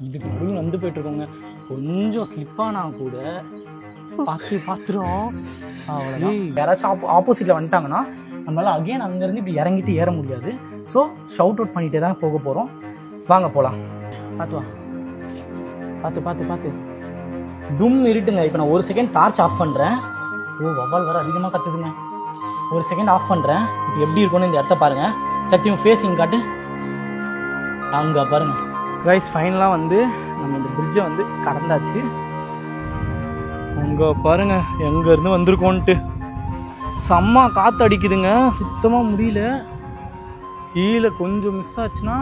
இதுக்கு போய் வந்து போயிட்டுருக்கோங்க. கொஞ்சம் ஸ்லிப்பானா கூட பார்த்துரும். அவ்வளோதான். யாராச்சும் ஆப்போசிட்டில் வந்துட்டாங்கன்னா நம்மளால் அகெயின் அங்கேருந்து இப்படி இறங்கிட்டு ஏற முடியாது. ஸோ ஷவுட் அவுட் பண்ணிகிட்டே தான் போக போகிறோம். வாங்க போகலாம். பார்த்து வா, பார்த்து டும் இருட்டுங்க. இப்போ நான் 1 செகண்ட் டார்ச் ஆஃப் பண்ணுறேன். வவ்வால் வர அதிகமாக கற்றுதுங்க. 1 செகண்ட் ஆஃப் பண்ணுறேன். இப்போ எப்படி இருக்கும்னு இந்த இடத்த பாருங்கள். சத்தியம் ஃபேஸிங் காட்டு. அங்கே பாருங்கள் கைஸ். ஃபைனலாக வந்து நம்ம இந்த பிரிட்ஜை வந்து கடந்தாச்சு. அங்கே பாருங்கள் எங்கேருந்து வந்திருக்கோன்ட்டு. செம்ம காற்று அடிக்குதுங்க. சுத்தமாக முடியல. கீழே கொஞ்சம் மிஸ் ஆச்சுன்னா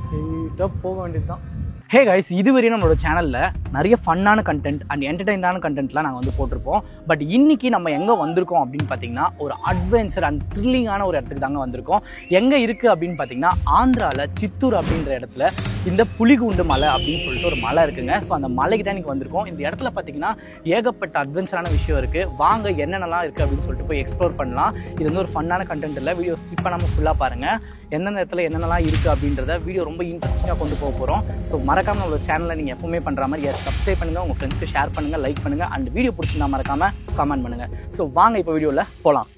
ஸ்ட்ரெயிட்டாக போக வேண்டியது தான். ஹே கைஸ், இதுவரையும் நம்மளோட சேனலில் நிறைய ஃபன்னான கண்டென்ட் அண்ட் என்டர்டெயினான கண்டென்ட்லாம் நாங்கள் வந்து போட்டிருப்போம். பட் இன்றைக்கி நம்ம எங்கே வந்திருக்கோம் அப்படின்னு பார்த்தீங்கன்னா ஒரு அட்வென்ச்சர் அண்ட் த்ரில்லிங்கான ஒரு இடத்துக்கு தாங்க வந்திருக்கோம். எங்கே இருக்குது அப்படின்னு பார்த்தீங்கன்னா ஆந்திராவில் சித்தூர் அப்படின்ற இடத்துல இந்த புலிகுண்டு மலை அப்படின்னு சொல்லிட்டு ஒரு மலை இருக்குங்க. ஸோ அந்த மலைக்கு தான் இன்றைக்கி வந்திருக்கோம். இந்த இடத்துல பார்த்தீங்கன்னா ஏகப்பட்ட அட்வென்ச்சரான விஷயம் இருக்குது. வாங்க என்னென்னலாம் இருக்குது அப்படின்னு சொல்லிட்டு போய் எக்ஸ்ப்ளோர் பண்ணலாம். இது வந்து ஒரு ஃபன்னான கண்டென்ட் இல்லை. வீடியோ ஸ்கிப் பண்ணாமல் ஃபுல்லாக பாருங்கள். எந்தெந்த இடத்துல என்னென்னலாம் இருக்குது அப்படின்றத வீடியோ ரொம்ப இன்ட்ரெஸ்டிங்காக கொண்டு போக போகிறோம். ஸோ மறக்காமல் நம்மளோட சேனலை நீங்கள் எப்பவுமே பண்ணுற மாதிரி சப்ஸ்கிரைப் பண்ணுங்கள், உங்கள் ஃப்ரெண்ட்ஸ்க்கு ஷேர் பண்ணுங்கள், லைக் பண்ணுங்கள், அண்ட் வீடியோ பிடிச்சிருந்தா மறக்காமல் கமெண்ட் பண்ணுங்கள். ஸோ வாங்க இப்போ வீடியோவில் போகலாம்.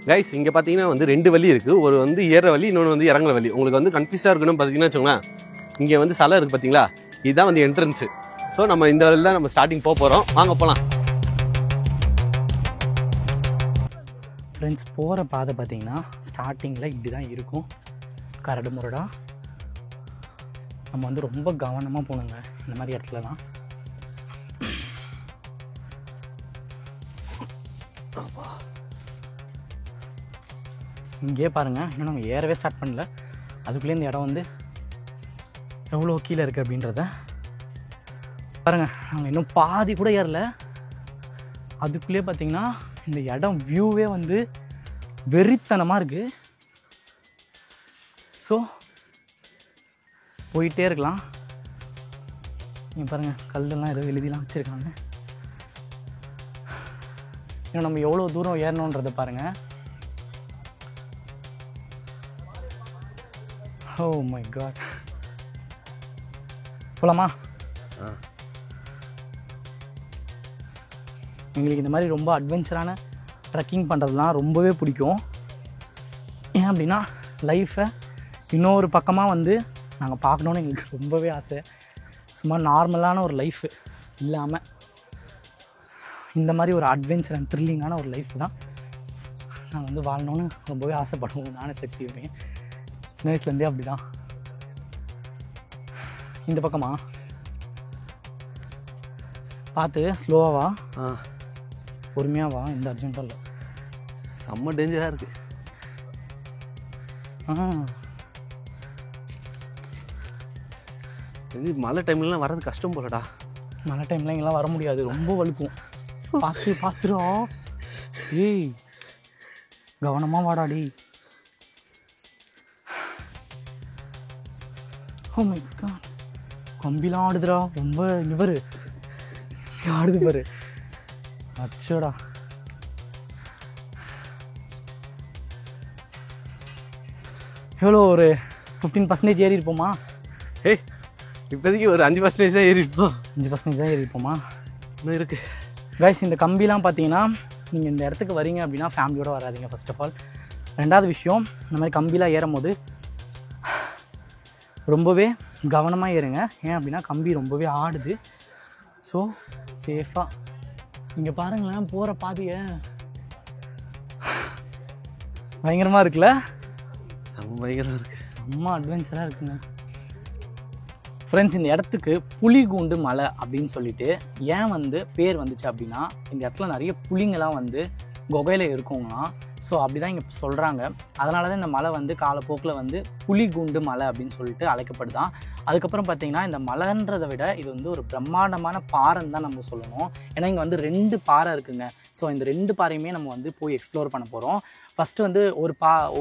கைஸ், இங்கே பார்த்தீங்கன்னா வந்து 2 வழி இருக்குது. ஒரு வந்து ஏற வழி, இன்னொன்று வந்து இறங்குற வழி. உங்களுக்கு வந்து கன்ஃபியூஸாக இருக்கணும் பார்த்தீங்கன்னா வச்சுக்கோங்களேன். இங்கே வந்து சலை இருக்குது பார்த்தீங்களா, இதுதான் வந்து என்ட்ரன்ஸு. ஸோ நம்ம இந்த வழியில் தான் நம்ம ஸ்டார்டிங் போக போகிறோம். வாங்க போகலாம். ஃப்ரெண்ட்ஸ், போகிற பாதை பார்த்தீங்கன்னா ஸ்டார்டிங்கில் இப்படி தான் இருக்கும். கரடு முரடா. நம்ம வந்து ரொம்ப கவனமாக போகணுங்க இந்த மாதிரி இடத்துலலாம். இங்கேயே பாருங்கள், இன்னும் நம்ம ஏறவே ஸ்டார்ட் பண்ணல. அதுக்குள்ளே இந்த இடம் வந்து எவ்வளோ கீழே இருக்குது அப்படின்றத பாருங்கள். நாங்கள் இன்னும் பாதி கூட ஏறல. அதுக்குள்ளே பார்த்திங்கன்னா இந்த இடம் வியூவே வந்து வெறித்தனமாக இருக்குது. ஸோ போயிட்டே இருக்கலாம். நீங்கள் பாருங்கள், கல்லெல்லாம் ஏதோ எழுதிலாம் வச்சுருக்காங்க. இன்னும் நம்ம எவ்வளோ தூரம் ஏறணுன்றதை பாருங்கள். Oh my god. போலாமா? எங்களுக்கு இந்த மாதிரி ரொம்ப அட்வென்ச்சரான ட்ரெக்கிங் பண்ணுறதுலாம் ரொம்பவே பிடிக்கும். ஏன் அப்படின்னா லைஃப்பை இன்னொரு பக்கமாக வந்து நாங்கள் பார்க்கணுன்னு எங்களுக்கு ரொம்பவே ஆசை. சும்மா நார்மலான ஒரு லைஃபு இல்லாமல் இந்த மாதிரி ஒரு அட்வென்ச்சர் அண்ட் த்ரில்லிங்கான ஒரு லைஃப் தான் நாங்கள் வந்து வாழணும்னு ரொம்பவே ஆசைப்படுவோம். நானும் சக்தியுமே சின்ன வயசுலேருந்தே அப்படி தான். இந்த பக்கமா பார்த்து ஸ்லோவாக வா, பொறுமையாக வா, இந்த அர்ஜென்ட்டாக இல்லை. செம்ம டேஞ்சராக இருக்குது. இது மழை டைம்லலாம் வர்றது கஷ்டம் போலடா. மழை டைம்லாம் இங்கெல்லாம் வர முடியாது, ரொம்ப வலிக்கும். பார்த்துரும். ஏய், கவனமாக வாடாடி. ஓ மை காட், கம்பிலாம் ஆடுதுடா ரொம்ப. இவர் ஆடுது பாரு. அச்சோடா. எவ்வளோ ஒரு 15% ஏறி இருப்போமா? ஏய், இப்போதைக்கு ஒரு 5% தான் ஏறி இருப்போம். 5% தான் ஏறி இருப்போமா? இன்னும் இருக்குது கைஸ். இந்த கம்பிலாம் பார்த்தீங்கன்னா நீங்கள் இந்த இடத்துக்கு வரீங்க அப்படின்னா ஃபேமிலியோடு வராதிங்க ஃபர்ஸ்ட் ஆஃப் ஆல். ரெண்டாவது விஷயம், இந்த மாதிரி கம்பிலாம் ஏறும் போது ரொம்பவே கவனமாக ஏறுங்க. ஏன் அப்படின்னா கம்பி ரொம்பவே ஆடுது. ஸோ சேஃபாக. இங்கே பாருங்களேன், போகிற பாதையை பயங்கரமாக இருக்குல்ல? பயங்கரமாக இருக்குது. செம்ம அட்வென்ச்சராக இருக்குங்க ஃப்ரெண்ட்ஸ். இந்த இடத்துக்கு புலிகுண்டு மலை அப்படின்னு சொல்லிட்டு ஏன் வந்து பேர் வந்துச்சு அப்படின்னா, இந்த இடத்துல நிறைய புலிங்கெல்லாம் வந்து குகையில் இருக்குங்களாம். ஸோ அப்படி தான் இங்கே சொல்கிறாங்க. அதனால தான் இந்த மலை வந்து காலப்போக்கில் வந்து புலிகுண்டு மலை அப்படின்னு சொல்லிட்டு அழைக்கப்படுதான். அதுக்கப்புறம் பார்த்திங்கன்னா இந்த மலைன்றதை விட இது வந்து ஒரு பிரம்மாண்டமான பாறைன்னு தான் நம்ம சொல்லணும். ஏன்னா இங்கே வந்து 2 பாறை இருக்குங்க. ஸோ இந்த 2 பாறையுமே நம்ம வந்து போய் எக்ஸ்ப்ளோர் பண்ண போகிறோம். ஃபஸ்ட்டு வந்து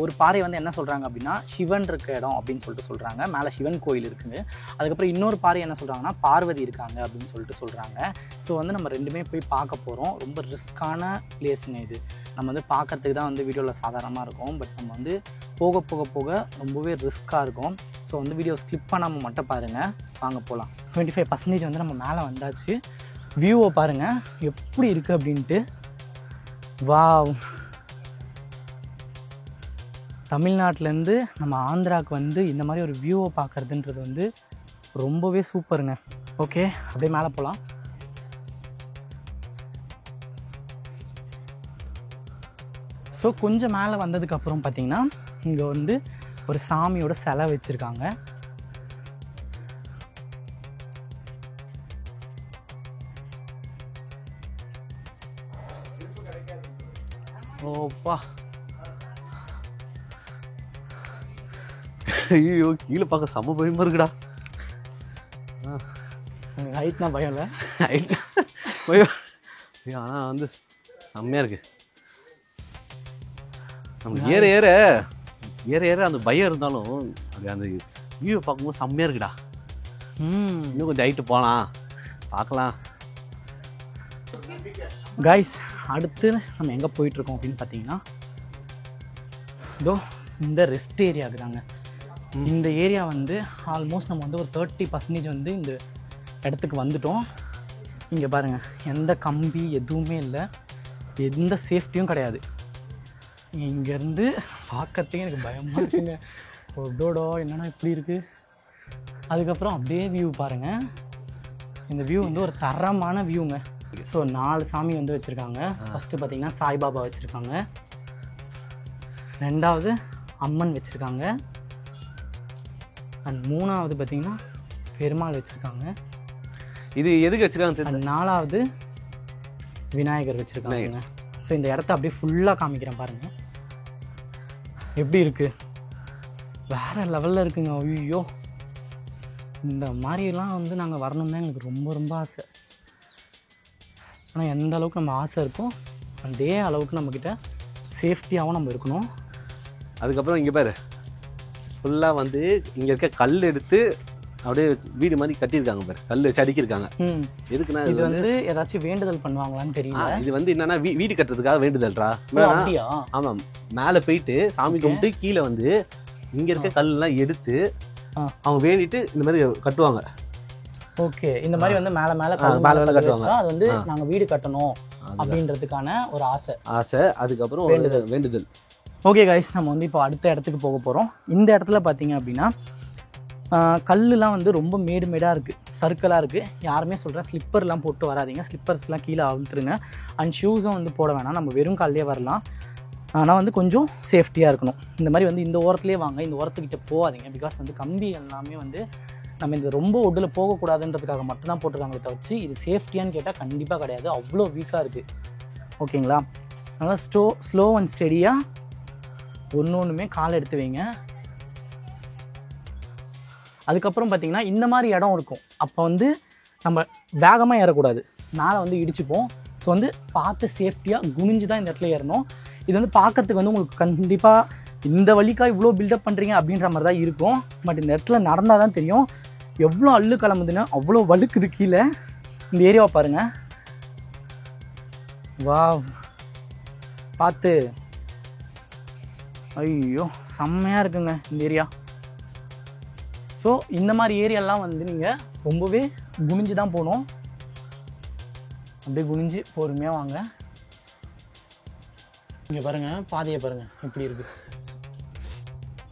ஒரு பாறை வந்து என்ன சொல்கிறாங்க அப்படின்னா சிவன் இருக்க இடம் அப்படின்னு சொல்லிட்டு சொல்கிறாங்க. மேலே சிவன் கோயில் இருக்குங்க. அதுக்கப்புறம் இன்னொரு பாறை என்ன சொல்கிறாங்கன்னா பார்வதி இருக்காங்க அப்படின்னு சொல்லிட்டு சொல்கிறாங்க. ஸோ வந்து நம்ம 2மே போய் பார்க்க போகிறோம். ரொம்ப ரிஸ்க்கான பிளேஸுங்க இது. நம்ம வந்து பார்க்கறதுக்கு தான் வந்து வீடியோவில் சாதாரணமாக இருக்கும். பட் நம்ம வந்து போக போக போக ரொம்பவே ரிஸ்க்காக இருக்கும். ஸோ வந்து வீடியோ ஸ்கிப் பண்ணாமல் மட்டும் பாருங்கள். வாங்க போகலாம். 25% வந்து நம்ம மேலே வந்தாச்சு. வியூவை பாருங்கள் எப்படி இருக்குது அப்படின்ட்டு. வாவ், தமிழ்நாட்டிலேருந்து நம்ம ஆந்திராவுக்கு வந்து இந்த மாதிரி ஒரு வியூவை பார்க்குறதுன்றது வந்து ரொம்பவே சூப்பருங்க. ஓகே, அப்படியே மேலே போகலாம். ஸோ கொஞ்சம் மேலே வந்ததுக்கப்புறம் பார்த்திங்கன்னா இங்கே வந்து ஒரு சாமியோட சிலை வச்சுருக்காங்க. ஓப்பா, ஐயோ கீழே பார்க்க செம்ம பயமா இருக்குடா. ஹைட்னா பயம் இல்லை, பயம். ஆனால் வந்து செம்மையாக இருக்கு. நம்ம ஏற ஏற ஏற ஏற அந்த பயம் இருந்தாலும் அது அந்த வியூவை பார்க்கும்போது செம்மையாக இருக்குடா. இன்னும் கொஞ்சம் ஹைட்டு போகலாம், பார்க்கலாம். கைஸ், அடுத்து நம்ம எங்கே போயிட்டுருக்கோம் அப்படின்னு பார்த்தீங்கன்னா இதோ இந்த ரெஸ்ட் ஏரியாவுக்கு தாங்க. இந்த ஏரியா வந்து ஆல்மோஸ்ட் நம்ம வந்து ஒரு 30% வந்து இந்த இடத்துக்கு வந்துட்டோம். இங்கே பாருங்கள், எந்த கம்பி எதுவுமே இல்லை, எந்த சேஃப்டியும் கிடையாது. இங்கேருந்து பார்க்கறதுக்கு எனக்கு பயமாக இருக்குங்க. ஒடோடோ என்னன்னா இப்படி இருக்குது. அதுக்கப்புறம் அப்படியே வியூ பாருங்கள். இந்த வியூ வந்து ஒரு தரமான வியூங்க. ஸோ 4 சாமி வந்து வச்சுருக்காங்க. ஃபஸ்ட்டு பார்த்திங்கன்னா சாய்பாபா வச்சுருக்காங்க, 2வது அம்மன் வச்சுருக்காங்க, அண்ட் 3வது பார்த்திங்கன்னா பெருமாள் வச்சுருக்காங்க. இது எதுக்கு வச்சுருக்காங்க? அண்ட் 4வது விநாயகர் வச்சுருக்காங்க. ஸோ இந்த இடத்த அப்படியே ஃபுல்லாக காமிக்கிறேன் பாருங்கள் எப்படி இருக்குது. வேறு லெவலில் இருக்குங்க. ஐயோ, இந்த மாதிரிலாம் வந்து நாங்கள் வரணும் தான் எனக்கு ரொம்ப ரொம்ப ஆசை. ஆனால் எந்த அளவுக்கு நம்ம ஆசை இருக்கோ அதே அளவுக்கு நம்மக்கிட்ட சேஃப்டியாகவும் நம்ம இருக்கணும். அதுக்கப்புறம் இங்கே பாரு, ஃபுல்லாக வந்து இங்கே இருக்க கல் எடுத்து அப்படியே வீடு மாதிரி கட்டியிருக்காங்க பாரு, கல் வச்சு அடிக்கிருக்காங்க. எதுக்குன்னா இது வந்து ஏதாச்சும் வேண்டுதல் பண்ணுவாங்களான்னு தெரியல. இது வந்து என்னன்னா வீடு கட்டுறதுக்காக வேண்டுதல்ரா. ஆமாம், மேலே போயிட்டு சாமி கும்பிட்டு கீழே வந்து இங்கே இருக்க கல்லாம் எடுத்து அவங்க வேண்டிட்டு இந்த மாதிரி கட்டுவாங்க. ஓகே, இந்த மாதிரி வந்து மேலே மேலே கட்டுவாங்க. அது வந்து நாங்கள் வீடு கட்டணும் அப்படின்றதுக்கான ஒரு ஆசை. அதுக்கப்புறம் வேண்டுதல். ஓகே கைஸ், நம்ம வந்து இப்போ அடுத்த இடத்துக்கு போக போகிறோம். இந்த இடத்துல பார்த்தீங்க அப்படின்னா கல்லுலாம் வந்து ரொம்ப மேடாக இருக்குது, சர்க்கிளாக இருக்குது. யாருமே சொல்கிறேன் ஸ்லிப்பர்லாம் போட்டு வராதிங்க, ஸ்லிப்பர்ஸ்லாம் கீழே அழுத்துருங்க. அண்ட் ஷூஸும் வந்து போட வேணாம், நம்ம வெறும் கால்லேயே வரலாம். ஆனால் வந்து கொஞ்சம் சேஃப்டியாக இருக்கணும். இந்த மாதிரி வந்து இந்த ஓரத்துலேயே வாங்க, இந்த ஓரத்துக்கிட்ட போகாதீங்க. பிகாஸ் வந்து கம்பி எல்லாமே வந்து நம்ம இந்த ரொம்ப ஒட்டில் போகக்கூடாதுன்றதுக்காக மட்டும்தான் போட்டிருக்காங்களே தவிர்த்து இது சேஃப்டியான்னு கேட்டால் கண்டிப்பாக கிடையாது. அவ்வளோ வீக்காக இருக்குது. ஓகேங்களா? அதனால் ஸ்லோ அண்ட் ஸ்டெடியாக ஒன்றுமே கால் எடுத்து வைங்க. அதுக்கப்புறம் பார்த்திங்கன்னா இந்த மாதிரி இடம் இருக்கும். அப்போ வந்து நம்ம வேகமாக ஏறக்கூடாது, மேலே வந்து இடிச்சுப்போம். ஸோ வந்து பார்த்து சேஃப்டியாக குனிஞ்சு தான் இந்த இடத்துல ஏறணும். இது வந்து பார்க்கறதுக்கு வந்து உங்களுக்கு கண்டிப்பாக இந்த வழிக்காக இவ்வளோ பில்டப் பண்ணுறீங்க அப்படின்ற மாதிரி தான் இருக்கும். பட் இந்த இடத்துல நடந்தால் தான் தெரியும் எவ்வளோ அள்ளு கிளம்புதுன்னு. அவ்வளோ வழுக்குது கீழே. இந்த ஏரியாவை பாருங்கள். வா, பார்த்து. ஐயோ, செம்மையாக இருக்குங்க இந்த ஏரியா. ஸோ இந்த மாதிரி ஏரியாலாம் வந்து நீங்கள் ரொம்பவே குனிஞ்சு தான் போகணும். அப்படியே குனிஞ்சு பொறுமையாக வாங்க. இங்கே பாருங்கள், பாதையை பாருங்கள் எப்படி இருக்குது.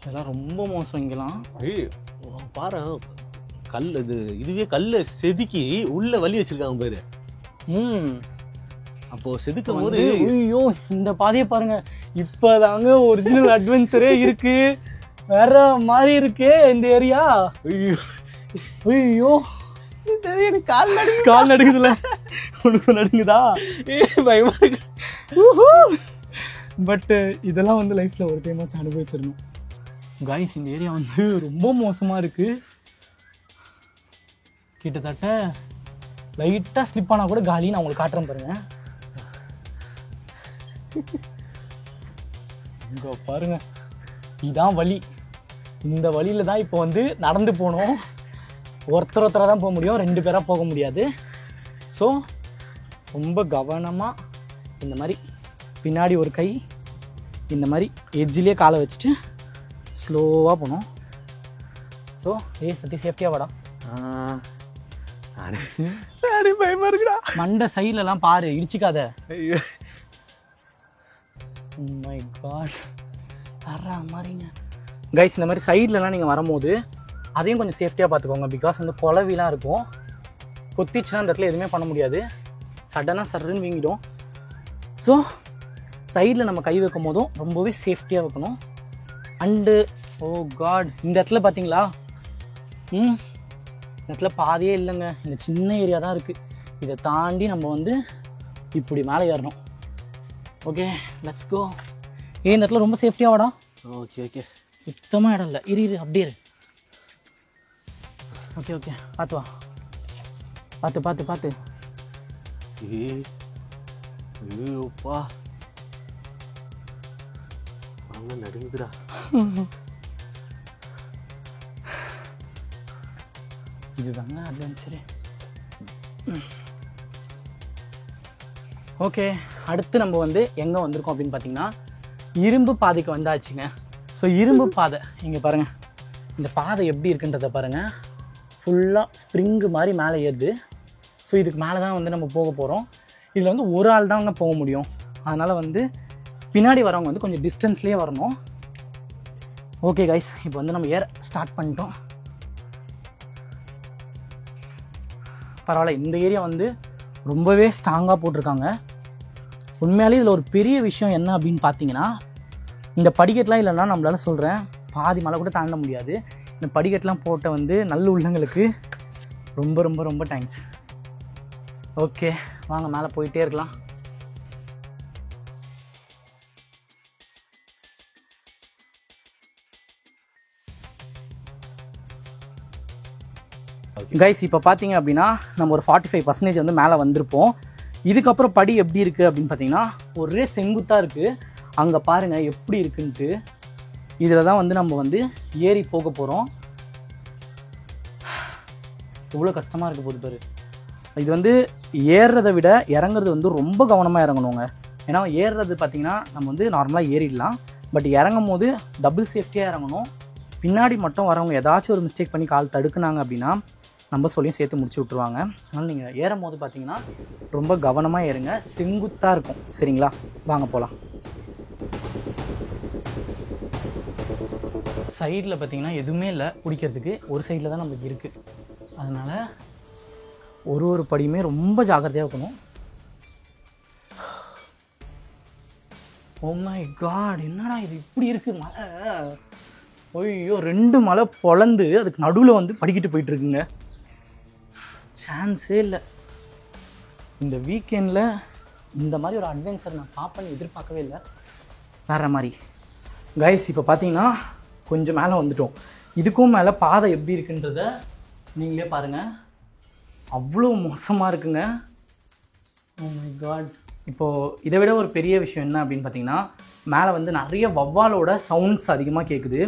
இதெல்லாம் ரொம்ப மோசம் இங்கெல்லாம். பாரு, கல் இதுவே கல்லை செதுக்கி உள்ள வலி வச்சிருக்காங்க பாரு. அப்போ செதுக்கும் போது ஐயோ, இந்த பாதையை பாருங்க. இப்போதாங்க ஒரிஜினல் அட்வென்ச்சரே இருக்கு. வேற மாதிரி இருக்கே இந்த ஏரியா. ஐயோ, எனக்கு கால் நடுங்குதுல. உனக்கு நடுங்குதா? பயமா இருக்கு. பட்டு இதெல்லாம் வந்து லைஃப்பில் ஒரு டைமாச்சும் அனுபவிச்சிடணும். காய்ஸ், இந்த ஏரியா வந்து ரொம்ப மோசமாக இருக்குது. கிட்டத்தட்ட லைட்டாக ஸ்லிப் ஆனால் கூட காலி. நான் உங்களுக்கு காட்டுறேன் பாருங்கள். இங்கே பாருங்கள், இதுதான் வழி. இந்த வழியில் தான் இப்போ வந்து நடந்து போகணும். ஒருத்தராக தான் போக முடியும், 2 பேராக போக முடியாது. ஸோ ரொம்ப கவனமாக இந்த மாதிரி பின்னாடி ஒரு கை இந்த மாதிரி எட்ஜிலே காலை வச்சுட்டு ஸ்லோவாக போகணும். ஸோ சத்தி சேஃப்டியாக வாடா. பயமாக இருக்குடா. மண்டை சைட்லலாம் பாரு, இடிச்சிக்காத. மை காட், வர்ற மாதிரிங்க. கைஸ், இந்த மாதிரி சைட்லலாம் நீங்கள் வரும்போது அதையும் கொஞ்சம் சேஃப்டியாக பார்த்துக்கோங்க. பிகாஸ் வந்து குளவிலாம் இருக்கும். கொத்திச்சுன்னா அந்த இடத்துல எதுவுமே பண்ண முடியாது. சடனாக சர்ன்னு வீங்கிடும். ஸோ சைடில் நம்ம கை வைக்கும் போதும் ரொம்பவே சேஃப்டியாக வைக்கணும். அண்டு ஓ காட், இந்த இடத்துல பார்த்தீங்களா, இந்த இடத்துல பாதையே இல்லைங்க. இந்த சின்ன ஏரியா தான் இருக்குது. இதை தாண்டி நம்ம வந்து இப்படி மேலே ஏறணும். Okay, let's go. இந்த இடத்துல ரொம்ப சேஃப்டியாக வாடா. ஓகே ஓகே, சுத்தமாக இடம் இல்லை. இரு அப்படியே இரு. ஓகே ஓகே, பார்த்து வா. பார்த்து பார்த்து பார்த்து. ஐயோப்பா, அங்கே நடுங்குதுடா. இதுதாங்க அட்வென்ச்சரு. ஓகே, அடுத்து நம்ம வந்து எங்கே வந்திருக்கோம் அப்படின்னு பார்த்தீங்கன்னா, இரும்பு பாதைக்கு வந்தாச்சுங்க. ஸோ இரும்பு பாதை இங்கே பாருங்கள். இந்த பாதை எப்படி இருக்குன்றதை பாருங்கள். ஃபுல்லாக ஸ்ப்ரிங்கு மாதிரி மேலே ஏறுது. ஸோ இதுக்கு மேலே தான் வந்து நம்ம போக போகிறோம். இதில் வந்து ஒரு ஆள் தாங்க போக முடியும். அதனால் வந்து பின்னாடி வரவங்க வந்து கொஞ்சம் டிஸ்டன்ஸ்லேயே வரணும். ஓகே கைஸ், இப்போ வந்து நம்ம ஏற ஸ்டார்ட் பண்ணிட்டோம். பரவாயில்ல, இந்த ஏரியா வந்து ரொம்பவே ஸ்ட்ராங்காக போட்டிருக்காங்க. உண்மையாலே இதில் ஒரு பெரிய விஷயம் என்ன அப்படின்னு பார்த்தீங்கன்னா, இந்த படிக்கட்டெலாம் இல்லைன்னா நம்மளால சொல்கிறேன் பாதி மலை கூட தாண்ட முடியாது. இந்த படிக்கட்டெலாம் போட்ட வந்து நல்ல உள்ளங்களுக்கு ரொம்ப ரொம்ப ரொம்ப தேங்க்ஸ். ஓகே, வாங்க மேலே போயிட்டே இருக்கலாம். கைஸ், இப்போ பார்த்தீங்க அப்படின்னா நம்ம ஒரு 45% வந்து மேலே வந்திருப்போம். இதுக்கப்புறம் படி எப்படி இருக்குது அப்படின்னு பார்த்தீங்கன்னா, ஒரே செங்குத்தாக இருக்குது. அங்கே பாருங்கள் எப்படி இருக்குன்ட்டு. இதில் தான் வந்து நம்ம வந்து ஏறி போக போகிறோம். இவ்வளோ கஷ்டமாக இருக்குது போது பாரு. இது வந்து ஏறுறதை விட இறங்குறது வந்து ரொம்ப கவனமாக இறங்கணுங்க. ஏன்னா ஏறுறது பார்த்திங்கன்னா நம்ம வந்து நார்மலாக ஏறிடலாம். பட் இறங்கும் போது டபுள் சேஃப்டியாக இறங்கணும். பின்னாடி மட்டும் வரவங்க ஏதாச்சும் ஒரு மிஸ்டேக் பண்ணி கால் தடுக்குனாங்க அப்படின்னா நம்ம சொல்லியும் சேர்த்து முடிச்சு விட்ருவாங்க. அதனால் நீங்கள் ஏறும் போது பார்த்திங்கன்னா ரொம்ப கவனமாக ஏறுங்க. செங்குத்தாக இருக்கும். சரிங்களா, வாங்க போகலாம். சைடில் பார்த்திங்கன்னா எதுவுமே இல்லை பிடிக்கிறதுக்கு. ஒரு சைடில் தான் நம்மளுக்கு இருக்குது. அதனால் ஒரு படியுமே ரொம்ப ஜாக்கிரதையாக இருக்கணும். ஓ மை காட், என்னடா இது இப்படி இருக்குது மலை. ஐயோ, 2 மலை பொளந்து அதுக்கு நடுவில் வந்து படிக்கிட்டு போயிட்டுருக்குங்க. சான்ஸே இல்லை. இந்த வீக்கெண்டில் இந்த மாதிரி ஒரு அட்வென்ச்சர் நான் பார்ப்பேன்னு எதிர்பார்க்கவே இல்லை. வேறு மாதிரி கைஸ், இப்போ பார்த்தீங்கன்னா கொஞ்சம் மேலே வந்துட்டோம். இதுக்கும் மேலே பாதை எப்படி இருக்குன்றத நீங்களே பாருங்கள். அவ்வளோ மோசமாக இருக்குங்க. Oh my god. இப்போது இதை விட ஒரு பெரிய விஷயம் என்ன அப்படின்னு பார்த்தீங்கன்னா, மேலே வந்து நிறைய வவ்வாலோட சவுண்ட்ஸ் அதிகமாக கேட்குது.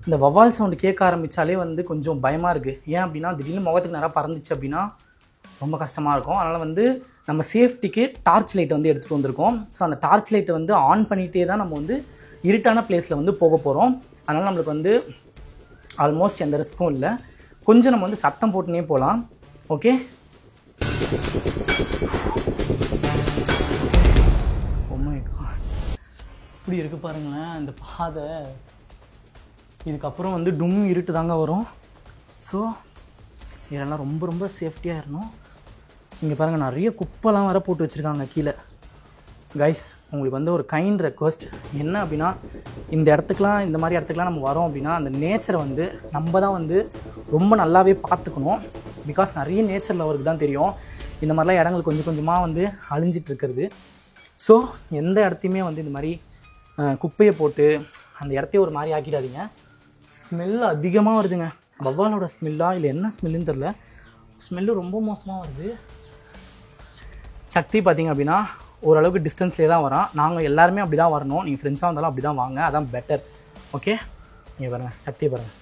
இந்த வவ்வால் சவுண்டு கேட்க ஆரம்பித்தாலே வந்து கொஞ்சம் பயமாக இருக்குது. ஏன் அப்படின்னா திடீர்னு முகத்துக்கு நேராக பறந்துச்சு அப்படின்னா ரொம்ப கஷ்டமாக இருக்கும். அதனால் வந்து நம்ம சேஃப்டிக்கு டார்ச் லைட்டை வந்து எடுத்துகிட்டு வந்திருக்கோம். ஸோ அந்த டார்ச் லைட்டை வந்து ஆன் பண்ணிகிட்டே தான் நம்ம வந்து இருட்டான பிளேஸில் வந்து போக போகிறோம். அதனால் நம்மளுக்கு வந்து ஆல்மோஸ்ட் எந்த ரிஸ்க்கும் இல்லை. கொஞ்சம் நம்ம வந்து சத்தம் போட்டுனே போகலாம். ஓகே, இப்படி இருக்குது பாருங்களேன் இந்த பாதை. இதுக்கப்புறம் வந்து டும் இருட்டு தாங்க வரும். ஸோ இதெல்லாம் ரொம்ப ரொம்ப சேஃப்டியாக இருக்கணும். இங்கே பாருங்கள் நிறைய குப்பைலாம் வர போட்டு வச்சுருக்காங்க கீழே. கைஸ், உங்களுக்கு வந்து ஒரு கைண்ட் ரெக்வஸ்ட் என்ன அப்படின்னா, இந்த இடத்துக்குலாம் இந்த மாதிரி இடத்துக்குலாம் நம்ம வரோம் அப்படின்னா அந்த நேச்சரை வந்து நம்ம தான் வந்து ரொம்ப நல்லாவே பார்த்துக்கணும். பிகாஸ் நிறைய நேச்சர் லவருக்கு தான் தெரியும் இந்த மாதிரிலாம் இடங்கள் கொஞ்சம் கொஞ்சமாக வந்து அழிஞ்சிட்டு இருக்கிறது. ஸோ எந்த இடத்தையுமே வந்து இந்த மாதிரி குப்பையை போட்டு அந்த இடத்தையே ஒரு மாதிரி ஆக்கிடாதீங்க. ஸ்மெல் அதிகமாக வருதுங்க. வவ்வாலோட ஸ்மெல்லா இல்லை என்ன ஸ்மெல்லுன்னு தெரில, ஸ்மெல்லு ரொம்ப மோசமாக வருது. சக்தி பார்த்திங்க அப்படின்னா ஓரளவுக்கு டிஸ்டன்ஸ்லேயே தான் வரான். நாங்கள் எல்லாருமே அப்படி தான் வரணும். நீங்கள் ஃப்ரெண்ட்ஸாக இருந்தாலும் அப்படி தான் வாங்க, அதான் பெட்டர். ஓகே, நீங்கள் பாருங்கள், சக்தியை பாருங்கள்.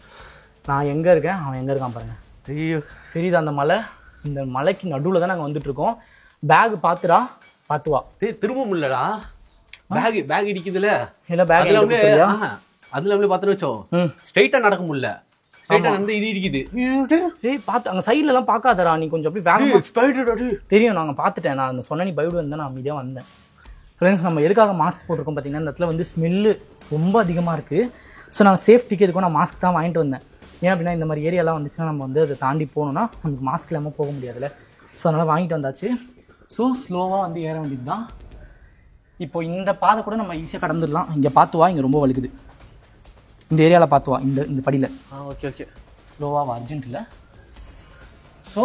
நான் எங்கே இருக்கேன், அவன் எங்கே இருக்கான் பாருங்கள். ஐயோ தெரியுது அந்த மலை, இந்த மலைக்கு நடுவில் தான் நாங்கள் வந்துட்டுருக்கோம். பேக் பார்த்துடா, பார்த்து வா. திரும்ப முடியலடா, பேக் இடிக்குதுல. இல்லை பேக் அதுல வந்து பார்த்தோன்னு வச்சோ ஸ்ட்ரைட்டா நடக்க முடியல. ஸ்ட்ரைட்டா வந்து இது இடிக்குது. ஏய் பார்த்து அங்கே சைட்லலாம் பார்க்காதடா, நீ கொஞ்சம் அப்படி வேகமாக. தெரியும், நாங்கள் பார்த்துட்டேன். நான் சொன்ன நீ பயப்படு வந்தேன், நான் அமைதியாக வந்தேன். ஃப்ரெண்ட்ஸ், நம்ம எதுக்காக மாஸ்க் போட்டிருக்கோம் பார்த்தீங்கன்னா, இந்த இடத்துல வந்து ஸ்மெல்லு ரொம்ப அதிகமாக இருக்குது. ஸோ நான் சேஃப்டிக்கு எதுக்கும் நான் மாஸ்க் தான் வாங்கிட்டு வந்தேன். ஏன் அப்படின்னா இந்த மாதிரி ஏரியாலாம் வந்துச்சுன்னா நம்ம வந்து அதை தாண்டி போகணுன்னா நமக்கு மாஸ்க் இல்லாமல் போக முடியாதுல்ல. ஸோ அதனால் வாங்கிட்டு வந்தாச்சு. ஸோ ஸ்லோவாக வந்து ஏற வேண்டியது தான். இப்போ இந்த பாதை கூட நம்ம ஈஸியாக கடந்துடலாம். இங்கே பார்த்து வா, இங்கே ரொம்ப வலிக்குது. இந்த ஏரியாவில் பார்த்து வா, இந்த படியில். ஓகே ஓகே, ஸ்லோவாக அர்ஜென்ட் இல்லை. ஸோ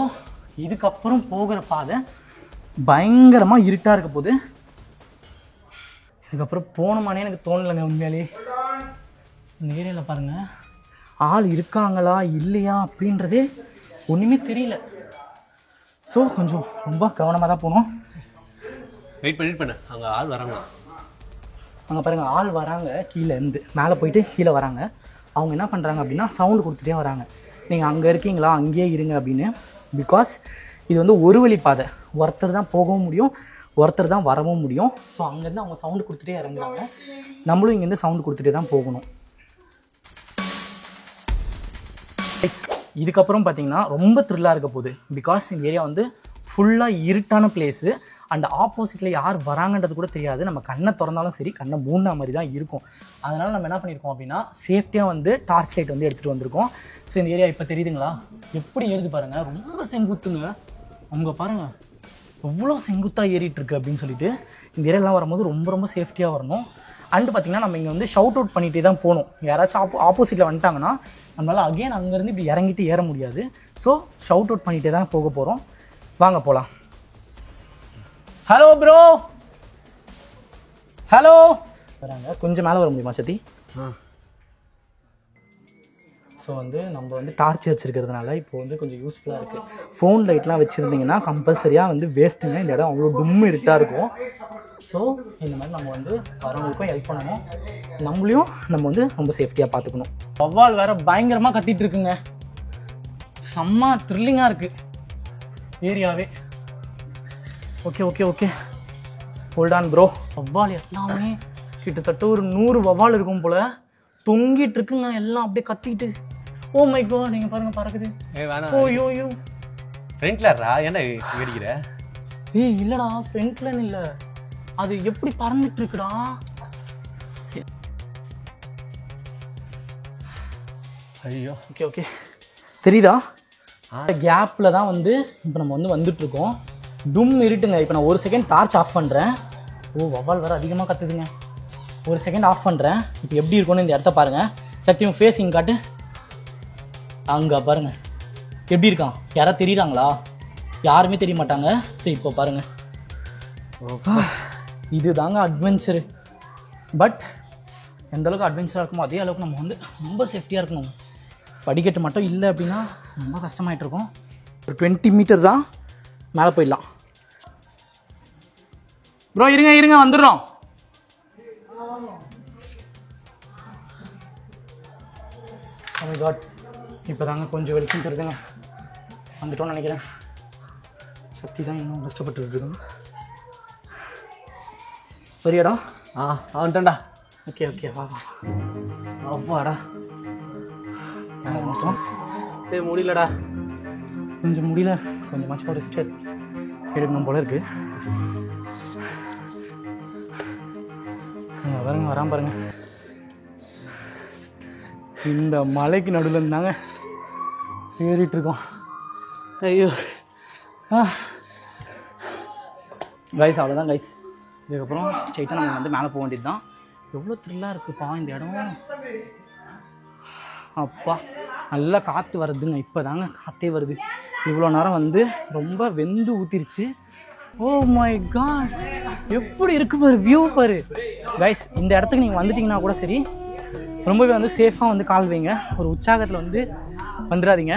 இதுக்கப்புறம் போகிற பாதை பயங்கரமாக இருட்டாக இருக்க போது. இதுக்கப்புறம் போனோமானே எனக்கு தோணலைங்க உண்மையாலே. இந்த ஏரியாவில் பாருங்கள், ஆள் இருக்காங்களா இல்லையா அப்படின்றதே ஒன்றுமே தெரியல. ஸோ கொஞ்சம் ரொம்ப கவனமாக தான் போகணும். வெயிட் பண்ணு, அங்கே ஆள் வராங்க. அங்கே பாருங்கள், ஆள் வராங்க. கீழே இருந்து மேலே போயிட்டு கீழே வராங்க. அவங்க என்ன பண்ணுறாங்க அப்படின்னா சவுண்டு கொடுத்துட்டே வராங்க, நீங்கள் அங்கே இருக்கீங்களா, அங்கேயே இருங்க அப்படின்னு. பிகாஸ் இது வந்து ஒரு வழி பாதை, ஒருத்தர் தான் போகவும் முடியும், ஒருத்தர் தான் வரவும் முடியும். ஸோ அங்கேருந்து அவங்க சவுண்டு கொடுத்துட்டே இறங்குறாங்க. நம்மளும் இங்கேருந்து சவுண்டு கொடுத்துட்டே தான் போகணும். இதுக்கப்புறம் பார்த்தீங்கன்னா ரொம்ப த்ரில்லாக இருக்க போகுது. பிகாஸ் இந்த ஏரியா வந்து ஃபுல்லாக இருட்டான பிளேஸு. அண்ட் ஆப்போசிட்டில் யார் வராங்கன்றது கூட தெரியாது. நம்ம கண்ணை திறந்தாலும் சரி, கண்ணை மூணா மாதிரி தான் இருக்கும். அதனால் நம்ம என்ன பண்ணியிருக்கோம் அப்படின்னா சேஃப்டியாக வந்து டார்ச் லைட் வந்து எடுத்துகிட்டு வந்திருக்கோம். ஸோ இந்த ஏரியா இப்போ தெரியுதுங்களா, எப்படி ஏறுது பாருங்கள், ரொம்ப செங்குத்துங்க. அவங்க பாருங்கள் எவ்வளோ செங்குத்தாக ஏறிட்டுருக்கு அப்படின்னு சொல்லிட்டு. இந்த ஏரியாலாம் வரும்போது ரொம்ப ரொம்ப சேஃப்டியாக வரணும். அண்டு பார்த்திங்கன்னா நம்ம இங்கே வந்து ஷவுட் அவுட் பண்ணிகிட்டே தான் போகணும். யாராச்சும் ஆப்போசிட்டில் வந்துட்டாங்கன்னா நம்மளால் அகெயின் அங்கேருந்து இப்படி இறங்கிட்டு ஏற முடியாது. ஸோ ஷவுட் அவுட் பண்ணிகிட்டே தான் போக போகிறோம். வாங்க போகலாம். ஹலோ ப்ரோ, ஹலோ வராங்க. கொஞ்சம் மேலே வர முடியுமா சத்தி? ஸோ வந்து நம்ம வந்து டார்ச் வச்சுருக்கிறதுனால இப்போ வந்து கொஞ்சம் யூஸ்ஃபுல்லாக இருக்குது. ஃபோன் லைட்லாம் வச்சுருந்தீங்கன்னா கம்பல்சரியாக வந்து வேஸ்ட்டுங்க. இந்த இடம் அவ்வளோ டும் இருட்டாக இருக்கும். ஸோ இந்த மாதிரி நம்ம வந்து வரவங்களுக்கும் ஹெல்ப் பண்ணணும், நம்மளையும் நம்ம வந்து ரொம்ப சேஃப்டியாக பார்த்துக்கணும். வவ்வால் வேறு பயங்கரமாக கத்திட்டு இருக்குங்க. செம்ம த்ரில்லிங்காக இருக்குது ஏரியாவே. Okay okay okay, hold on bro. வவ்வால் எல்லாமே கிட்டத்தட்ட ஒரு 100 வவ்வால் இருக்கும் போல் தொங்கிட்டு இருக்குங்க, எல்லாம் அப்படியே கத்திட்டு. ஓ மை காட், நீங்கள் பாருங்கள் பறக்குது. ஓ யோ ஃப்ரண்ட்லரா, என்ன வெடிக்கிற? ஏய் இல்லைடா, ஃப்ரண்ட்லன்னு இல்லை, அது எப்படி பறந்துட்டு இருக்குடா. ஐயோ, ஓகே ஓகே, தெரியுதா? கேப்பில் தான் வந்து இப்போ நம்ம வந்து வந்துட்டுருக்கோம். டும் இருட்டுங்க. இப்போ நான் ஒரு செகண்ட் டார்ச் ஆஃப் பண்ணுறேன். ஓ வவ்வால் வேறு அதிகமாக கத்துதுங்க. ஒரு செகண்ட் ஆஃப் பண்ணுறேன். இப்போ எப்படி இருக்கும்னு இந்த இடத்த பாருங்கள். சத்தியம் ஃபேஸிங் காட்டு. அங்கே பாருங்கள் எப்படி இருக்கான். யாராவது தெரியுறாங்களா? யாருமே தெரிய மாட்டாங்க. சரி இப்போ பாருங்கள், இது தாங்க அட்வென்ச்சரு. பட் எந்த அளவுக்கு அட்வென்ச்சராக இருக்குமோ அதே அளவுக்கு நம்ம வந்து ரொம்ப சேஃப்டியாக இருக்கணும். படிக்கட்டு மட்டும் இல்லை அப்படின்னா ரொம்ப கஷ்டமாயிட்டு இருக்கும். ஒரு 20 மீட்டர் தான், மேலே போயிடலாம். ப்ரோ இருங்க வந்துடுறோம். ஓ மை காட், இப்போ தாங்க கொஞ்சம் வெளிச்சம் தருதுங்க. வந்துட்டோன்னு நினைக்கிறேன். சக்தி தான் இன்னும் கஷ்டப்பட்டு இருக்குதுங்க. சரியாடா? வந்துட்டேன்டா. ஓகே ஓகே, வா வா. அப்பாடா, முடியலடா. கொஞ்சம் முடியல, கொஞ்சமாச்சும் ரெஸ்ட் எடுக்கணும் போல இருக்கு. பாருங்க வராம பாருங்க. இந்த மலைக்கு நடுவில் இருந்தாங்க ஏறிட்டு இருக்கோம். ஐயோ கைஸ், அவ்வளோதான் கைஸ். இதுக்கப்புறம் ஸ்ட்ரைட்டாக நம்ம வந்து மேலே போக வேண்டியது தான். எவ்வளோ த்ரில்லாக இருக்குப்பா இந்த இடம். அப்பா நல்லா காற்று வருதுங்க. இப்போ தாங்க காற்றே வருது. இவ்வளோ நேரம் வந்து ரொம்ப வெந்து ஊற்றிருச்சு. ஓ மை காட், எப்படி இருக்கு பாரு வியூ பாரு. கைஸ் இந்த இடத்துக்கு நீங்கள் வந்துட்டிங்கன்னா கூட சரி, ரொம்பவே வந்து சேஃபாக வந்து கால் வைங்க. ஒரு உற்சாகத்தில் வந்து வந்துடாதீங்க.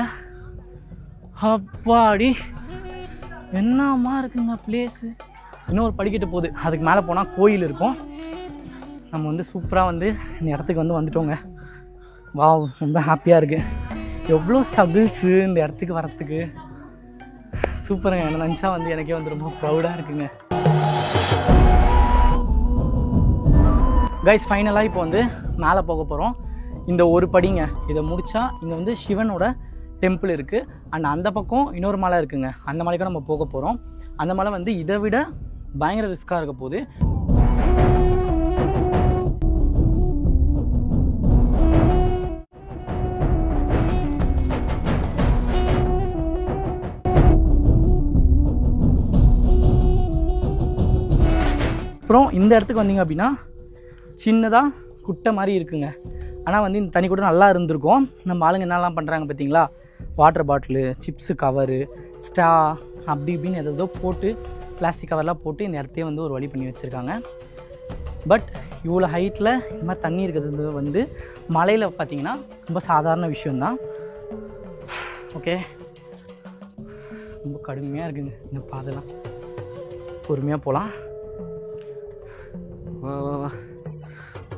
அப்பாடி என்னமா இருக்குங்க பிளேஸு. இன்னொரு படிக்கட்டு போகுது, அதுக்கு மேலே போனால் கோயில் இருக்கும். நம்ம வந்து சூப்பராக வந்து இந்த இடத்துக்கு வந்து வந்துட்டோங்க. வாவ், ரொம்ப ஹாப்பியாக இருக்குது. எவ்வளோ ஸ்ட்ரகிள்ஸு இந்த இடத்துக்கு வரத்துக்கு. சூப்பருங்க, என்ன நினச்சா வந்து எனக்கே வந்து ரொம்ப ப்ரௌடாக இருக்குங்க. கைஸ் ஃபைனலாக இப்போ வந்து மேலே போக போகிறோம். இந்த ஒரு படிங்க, இதை முடித்தா இங்கே வந்து சிவனோட டெம்பிள் இருக்குது. அண்ட் அந்த பக்கம் இன்னொரு மலை இருக்குங்க, அந்த மலைக்கும் நம்ம போக போகிறோம். அந்த மலை வந்து இதை விட பயங்கர ரிஸ்க்காக இருக்க போகுது. அப்புறம் இந்த இடத்துக்கு வந்தீங்க அப்படின்னா சின்னதாக குட்டை மாதிரி இருக்குங்க. ஆனால் வந்து இந்த தண்ணி கூட நல்லா இருந்திருக்கும். நம்ம ஆளுங்க என்னெல்லாம் பண்ணுறாங்க பார்த்தீங்களா, வாட்டர் பாட்டிலு, சிப்ஸு கவரு, ஸ்டா அப்படி இப்படின்னு எதோ போட்டு பிளாஸ்டிக் கவர்லாம் போட்டு இந்த இடத்தையே வந்து ஒரு வழி பண்ணி வச்சுருக்காங்க. பட் இவ்வளோ ஹைட்டில் இந்த மாதிரி தண்ணி இருக்கிறது வந்து மலையில் பார்த்தீங்கன்னா ரொம்ப சாதாரண விஷயந்தான். ஓகே, ரொம்ப கடுமையாக இருக்குங்க இந்த பாதைலாம். பொறுமையாக போகலாம். வா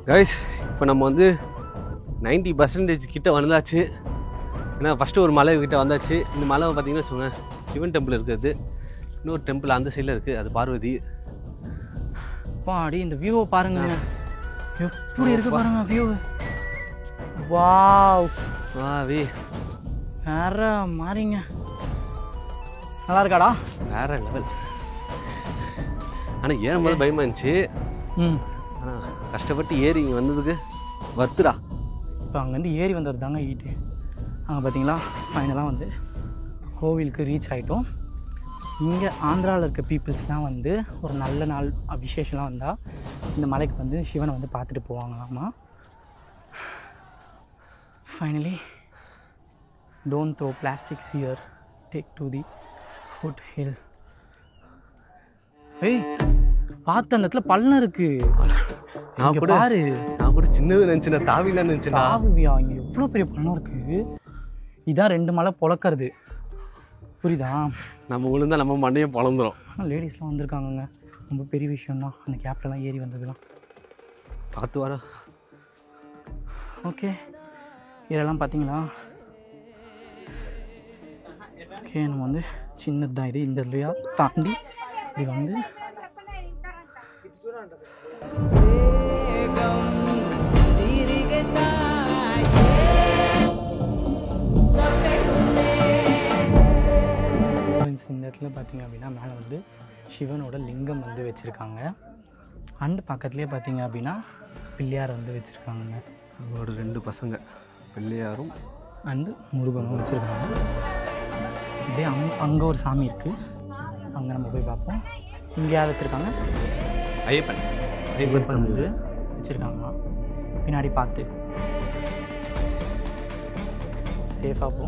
கைஸ், இப்போ நம்ம வந்து 90% கிட்ட வந்தாச்சு. ஏன்னா ஃபஸ்ட்டு ஒரு மலை கிட்ட வந்தாச்சு. இந்த மலை பார்த்தீங்கன்னா வச்சுக்கோங்க, சிவன் டெம்பிள் இருக்கிறது. இன்னொரு டெம்பிள் அந்த சைடில் இருக்குது, அது பார்வதி. அடி இந்த வியூவை பாருங்க, எப்படி இருக்கு பாருங்க வியூ. வாவ் வாவே, வேற மாறிங்க, நல்லா இருக்காடா, வேற லெவல். ஆனால் ஏறும்போது பயமாக இருந்துச்சு. ஆனால் கஷ்டப்பட்டு ஏறி இங்கே வந்ததுக்கு வர்த்துடா. இப்போ அங்கேருந்து ஏறி வந்தது தாங்க ஈட்டு. அங்கே பார்த்தீங்களா ஃபைனலாக வந்து கோவிலுக்கு ரீச் ஆகிட்டோம். இங்கே ஆந்திராவில் இருக்க பீப்புள்ஸ்லாம் வந்து ஒரு நல்ல நாள் விசேஷம்லாம் வந்தால் இந்த மலைக்கு வந்து சிவனை வந்து பார்த்துட்டு போவாங்களாமா. Finally don't throw plastics here, take to the foot hill. ஏய் பார்த்த அந்த இடத்துல பள்ளம் இருக்கு. நான் கூட சின்னது நினச்சேன், தாவிலாம் நினச்சேன். தாவியா, இங்கே எவ்வளோ பெரிய பள்ளம் இருக்குது. இதான் 2 மலை பொழக்கிறது, புரியுதா? நம்ம விழுந்தா நம்ம மண்டையை பொழந்துடும். லேடிஸ்லாம் வந்திருக்காங்கங்க, ரொம்ப பெரிய விஷயம்தான் அந்த கேப்லலாம் ஏறி வந்ததுலாம். பார்த்து வர. ஓகே, இதெல்லாம் பார்த்தீங்களா? ஓகே, நம்ம வந்து சின்னதுதான் இது. இந்த இதுலையா தாண்டி இது வந்து இந்த இடத்துல பார்த்தீங்க அப்படின்னா மேலே வந்து சிவனோட லிங்கம் வந்து வச்சுருக்காங்க. அண்ட் பக்கத்துலேயே பார்த்தீங்க அப்படின்னா பிள்ளையார் வந்து வச்சுருக்காங்க. அவரோட 2 பசங்க பிள்ளையாரும் அண்டு முருகனும் வச்சுருக்காங்க. அப்படியே அங்கே ஒரு சாமி இருக்குது, அங்கே நம்ம போய் பார்ப்போம். இங்கே யார் வச்சுருக்காங்க? ஐயப்பன் வந்து வச்சுருக்காங்களா. பின்னாடி பார்த்து சேஃபாக போ.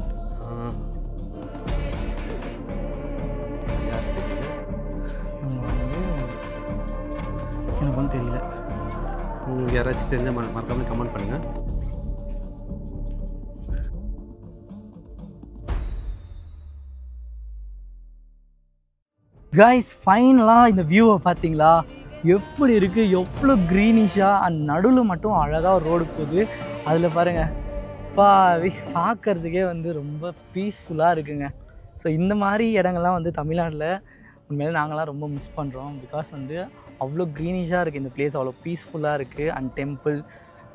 இவங்க வந்து எனக்கு ஒன்றும் தெரியல. உங்களுக்கு யாராச்சும் தெரிஞ்ச மறக்காம கமெண்ட் பண்ணுங்கள். கைஸ் ஃபைனலாக இந்த வியூவை பார்த்தீங்களா, எப்படி இருக்குது, எவ்வளோ க்ரீனிஷாக. அண்ட் நடுவில் மட்டும் அழகாக ஒரு ரோடு போகுது. அதில் பாருங்கள் பார்க்கறதுக்கே வந்து ரொம்ப பீஸ்ஃபுல்லாக இருக்குங்க. ஸோ இந்த மாதிரி இடங்கள்லாம் வந்து தமிழ்நாட்டில் உண்மையிலே நாங்களாம் ரொம்ப மிஸ் பண்ணுறோம். பிகாஸ் வந்து அவ்வளோ க்ரீனிஷாக இருக்குது இந்த பிளேஸ், அவ்வளோ பீஸ்ஃபுல்லாக இருக்குது. அண்ட் டெம்பிள்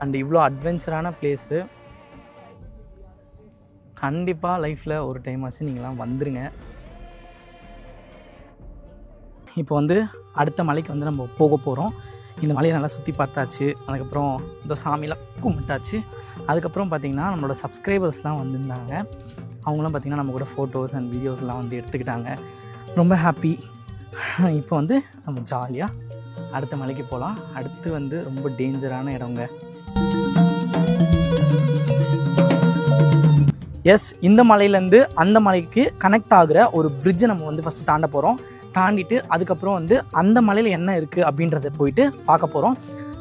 அண்ட் இவ்வளோ அட்வென்ச்சரான பிளேஸு. கண்டிப்பாக லைஃப்பில் ஒரு டைம் ஆச்சு நீங்களாம் வந்துடுங்க. இப்போ வந்து அடுத்த மலைக்கு வந்து நம்ம போக போகிறோம். இந்த மலையை நல்லா சுற்றி பார்த்தாச்சு. அதுக்கப்புறம் இந்த சாமிலாம் கும்பிட்டாச்சு. அதுக்கப்புறம் பார்த்திங்கன்னா நம்மளோட சப்ஸ்கிரைபர்ஸ்லாம் வந்திருந்தாங்க. அவங்களாம் பார்த்திங்கன்னா நம்ம கூட ஃபோட்டோஸ் அண்ட் வீடியோஸ்லாம் வந்து எடுத்துக்கிட்டாங்க. ரொம்ப ஹாப்பி. இப்போ வந்து நம்ம ஜாலியாக அடுத்த மலைக்கு போகலாம். அடுத்து வந்து ரொம்ப டேஞ்சரான இடங்க. எஸ், இந்த மலையிலேருந்து அந்த மலைக்கு கனெக்ட் ஆகிற ஒரு பிரிட்ஜை நம்ம வந்து ஃபஸ்ட்டு தாண்ட போகிறோம். தாண்டிட்டு அதுக்கப்புறம் வந்து அந்த மலையில் என்ன இருக்குது அப்படின்றத போயிட்டு பார்க்க போகிறோம்.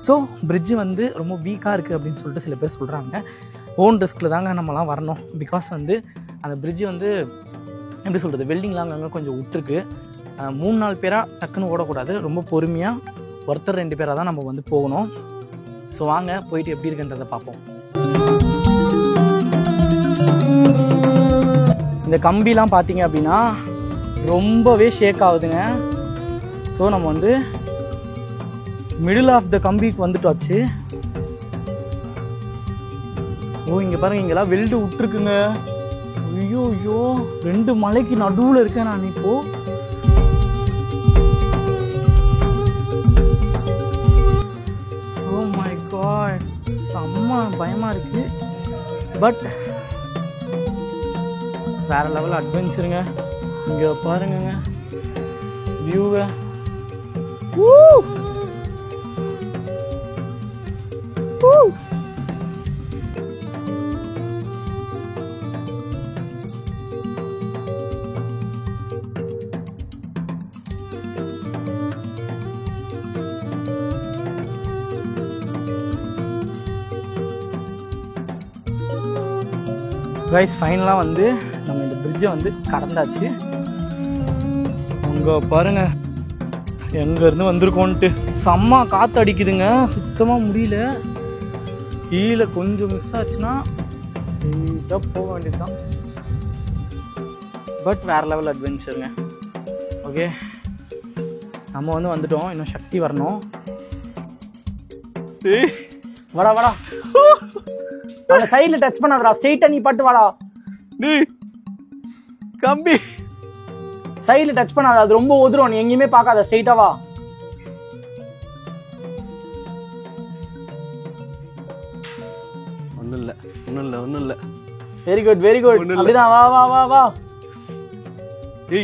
ஸோ பிரிட்ஜு வந்து ரொம்ப வீக்காக இருக்குது அப்படின்னு சொல்லிட்டு சில பேர் சொல்கிறாங்க. ஓன் ரிஸ்கில் தாங்க நம்மலாம் வரணும். பிகாஸ் வந்து அந்த பிரிட்ஜு வந்து எப்படி சொல்கிறது, வெல்டிங்லாம் அங்கங்கே கொஞ்சம் விட்டுருக்கு. 3-4 பேராக டக்குன்னு ஓடக்கூடாது. ரொம்ப பொறுமையாக ஒருத்தர் 2 பேராக தான் நம்ம வந்து போகணும். ஸோ வாங்க போயிட்டு எப்படி இருக்குன்றதை பார்ப்போம். இந்த கம்பிலாம் பார்த்தீங்க அப்படின்னா ரொம்பவே ஷேக் ஆகுதுங்க. ஸோ நம்ம வந்து மிடில் ஆஃப் த கம்பிக்கு வந்துட்டாச்சு. ஓ இங்கே பாருங்க, இங்கெல்லாம் வெல்டு விட்டுருக்குங்க. ஐயோ ஐயோ, 2 மலைக்கு நடுவில் இருக்கேன் நான் இப்போ. ஓ மை காட், செம்ம பயமா இருக்கு. பட் வேற லெவல் அட்வென்ச்சருங்க. இங்க பாருங்க வியூவை. கைஸ் ஃபைனலாக வந்து நம்ம இந்த பிரிட்ஜை வந்து கடந்தாச்சு. அங்கே பாருங்க எங்கேருந்து வந்திருக்கோன்ட்டு. செம்ம காற்று அடிக்குதுங்க, சுத்தமாக முடியல. கீழே கொஞ்சம் மிஸ் ஆச்சுன்னா ஸ்ட்ரெயிட்டாக போக வேண்டியது தான். பட் வேறு லெவல் அட்வென்ச்சருங்க. ஓகே, நம்ம வந்து வந்துட்டோம். இன்னும் சக்தி வரணும். வாடா வாடா, அந்த சைடில் டச் பண்ணாதடா, ஸ்ட்ரெயிட்டாக நீ பட்டு வாடா. கம்பி சைடில் டச் பண்ணாத, அது ரொம்ப ஒதுரும். நீ எங்கேயுமே பார்க்காத, ஸ்ட்ரெயிட்டா வா. ஒன்றும் இல்லை. வெரி குட் வெரி குட், அப்படிதான். வா வா வா வா.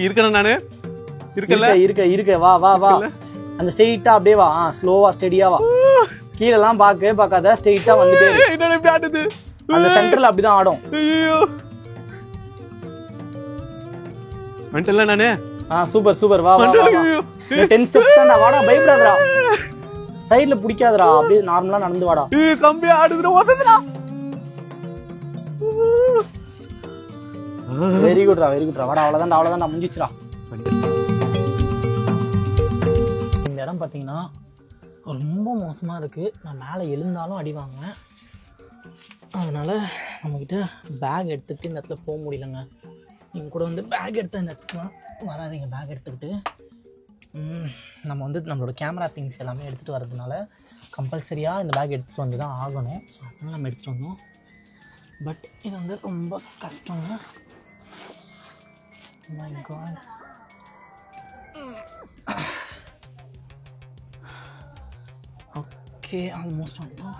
இருக்கணும் நானு இருக்க வா வா வா. அந்த ஸ்ட்ரெயிட்டா அப்படியே வா. ஸ்லோவா ஸ்டெடியா வா. கீழெல்லாம் பார்க்காத, ஸ்ட்ரெயிட்டா வந்துட்டே இருக்கு. அந்த சென்டர்ல அப்படிதான் ஆடும். மென்டல்ல நானு. சூப்பர் சூப்பர், வா வா வா. 10 ஸ்டெப்ஸ் தான்டா, வாடா, பயப்படாதடா. சைடுல பிடிக்காதடா, அப்படியே நார்மலா நடந்து வாடா. கம்பி ஆடுதுடா, ஓடுதுடா. வெரி குட்ரா வாடா. அவ்வளவுதான்டா முடிஞ்சிச்சுடா. இந்த இடம் பார்த்தீங்கன்னா ரொம்ப மோசமா இருக்கு. நான் மேலே எழுந்தாலும் அடி வாங்குவேன். அதனால நம்மக்கிட்ட பேக் எடுத்துக்கிட்டு இந்த இடத்துல போக முடியலங்க. நீங்கள் கூட வந்து பேக் எடுத்து இந்த இடத்துக்குலாம் வராதிங்க. பேக் எடுத்துக்கிட்டு நம்ம வந்து நம்மளோட கேமரா திங்ஸ் எல்லாமே எடுத்துகிட்டு வர்றதுனால கம்பல்சரியாக இந்த பேக் எடுத்துகிட்டு வந்து தான் ஆகணும். ஸோ அதனால் நம்ம எடுத்துகிட்டு வந்தோம். பட் இது வந்து ரொம்ப கஷ்டங்க. My God. ஓகே, ஆல்மோஸ்ட் வந்துட்டோம்.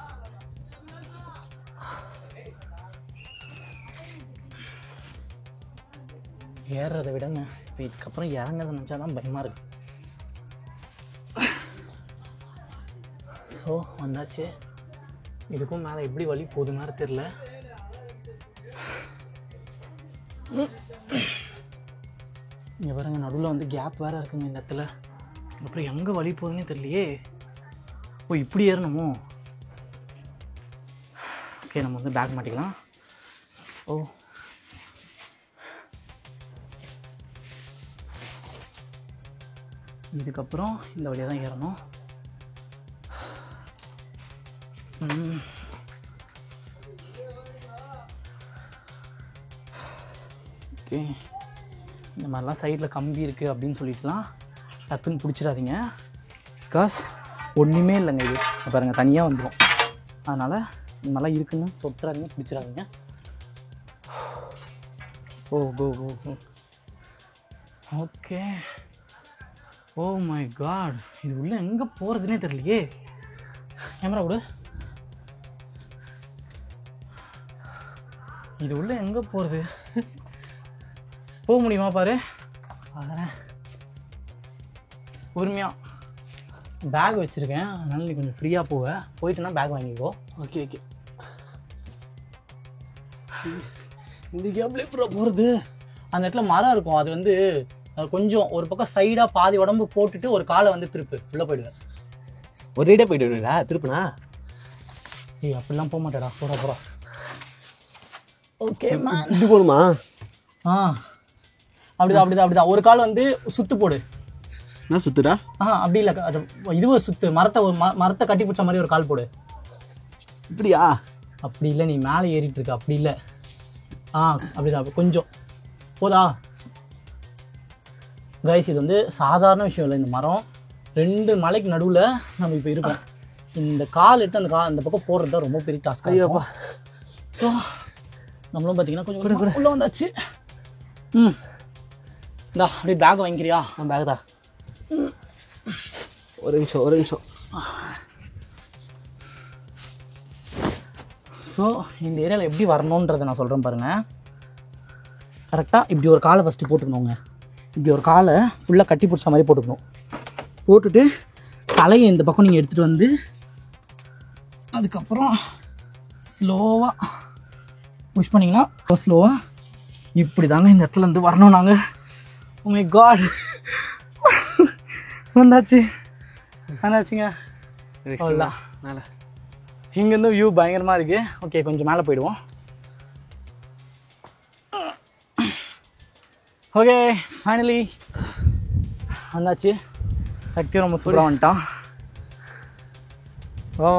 ஏறுறதை விடங்க இப்போ இதுக்கப்புறம் இறங்குறத நினச்சா தான் பயமாக இருக்கு. ஸோ வந்தாச்சு. இதுக்கும் மேலே எப்படி வழி போகுது மாதிரி தெரில. இங்கே பாருங்க, நடுவில் வந்து கேப் வேறு இருக்குங்க இந்த இடத்துல. அப்புறம் எங்கே வழி போகுதுன்னே தெரியலையே. ஓ இப்படி ஏறணுமோ? ஓகே, நம்ம வந்து பேக் மாட்டிக்கலாம். ஓ இதுக்கப்புறம் இந்த வழியாக தான் ஏறணும். ஓகே, இந்த மாதிரிலாம் சைடில் கம்பி இருக்குது அப்படின்னு சொல்லிட்டுலாம் டக்குன்னு பிடிச்சிடாதீங்க. பிகாஸ் ஒன்றுமே இல்லைங்க, இது பாருங்கள் தனியாக வந்துடும். அதனால் இந்த மாதிரிலாம் இருக்குன்னு தொட்டுறாதீங்க, பிடிச்சிடாதீங்க. ஓ கோ கோ கோ. ஓகே. ஓ மை காட், இது உள்ளே எங்கே போகிறதுனே தெரியலையே. கேமரா கூட இது உள்ளே எங்கே போகிறது? போக முடியுமா பாரு. அதனால் பொறுமையாக பேக் வச்சுருக்கேன், அதனால் நீ கொஞ்சம் ஃப்ரீயாக போயிட்டுனா பேக் வாங்கிக்கோ. Okay okay. இந்த கேப்ல எப்போ போகிறது? அந்த இடத்துல மரம் இருக்கும், அது வந்து கொஞ்சம் ஒரு பக்கம் சைடாக பாதி உடம்பு போட்டுட்டு ஒரு காலை வந்து திருப்பு உள்ளே போயிடுவேன். ஒரேடா போயிடுவேடா திருப்புனா. ஏய் அப்படிலாம் போக மாட்டேடா, போகிறா ஓகே இப்படி போகணுமா? அப்படிதான் ஒரு கால் வந்து சுத்து போடு. என்ன சுத்துடா? அப்படி இல்லை, அது இதுவும் சுத்து, மரத்தை கட்டி பிடிச்ச மாதிரி ஒரு கால் போடு. இப்படியா? அப்படி இல்லை, நீ மேலே ஏறிட்டு இருக்க, அப்படி இல்லை. அப்படிதான் கொஞ்சம் போதா கைஸ். இது வந்து சாதாரண விஷயம் இல்லை. இந்த மரம் 2 மலைக்கு நடுவில் நம்ம இப்போ இருக்கோம். இந்த கால் எடுத்து அந்த பக்கம் போடுறது தான் ரொம்ப பெரிய டாஸ்க். ஐயோப்பா. ஸோ நம்மளும் பார்த்தீங்கன்னா கொஞ்சம் உள்ளே வந்தாச்சு. இந்தா அப்படியே பேக் வாங்கிக்கிறியா? பேக் தான். ஒரு நிமிஷம். ஸோ இந்த ஏரியாவில் எப்படி வரணுன்றதை நான் சொல்கிறேன் பாருங்கள். கரெக்டாக இப்படி ஒரு காலை ஃபஸ்ட்டு போட்டுக்கணுங்க. இப்படி ஒரு காலை ஃபுல்லாக கட்டி பிடிச்ச மாதிரி போட்டுக்கணும். போட்டுட்டு தலையை இந்த பக்கம் நீங்கள் எடுத்துகிட்டு வந்து அதுக்கப்புறம் ஸ்லோவாக புஷ் பண்ணிங்கன்னா ஸ்லோவாக இப்படி தாங்க இந்த இடத்துலேருந்து வரணும். நாங்கள் ஓ மை காட் வந்தாச்சுங்க. அவ்வளோதான். மேலே இங்கேருந்து வியூ பயங்கரமாக இருக்குது. ஓகே கொஞ்சம் மேலே போயிடுவோம். ஓகே ஃபைனலி வந்தாச்சு. சக்தியும் ரொம்ப சூப்பராக வந்துட்டான். வா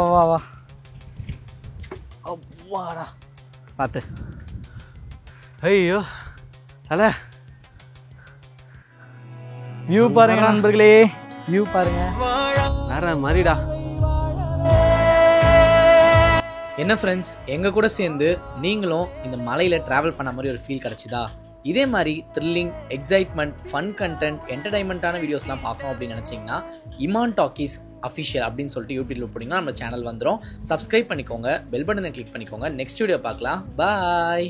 அவ்வாடா பார்த்து. ஐயோ தலை வியூ பாருங்க நண்பர்களே, வியூ பாருங்க வேற மாதிரிடா. என்ன ஃப்ரெண்ட்ஸ், எங்கள் கூட சேர்ந்து நீங்களும் இந்த மலையில் ட்ராவல் பண்ண மாதிரி ஒரு ஃபீல் கிடச்சிதா? இதே மாதிரி த்ரில்லிங், எக்ஸைட்மெண்ட், ஃபன் கண்டென்ட், என்டர்டைன்மெண்ட்டான வீடியோஸ்லாம் பார்க்கணும் அப்படின்னு நினச்சிங்கன்னா இமான் டாக்கீஸ் அஃபிஷியல் அப்படின்னு சொல்லிட்டு யூடியூப்ல போனீங்கன்னா நம்ம சேனல் வந்துடும். சப்ஸ்கிரைப் பண்ணிக்கோங்க, பெல் பட்டனை கிளிக் பண்ணிக்கோங்க. நெக்ஸ்ட் வீடியோ பார்க்கலாம். பாய்.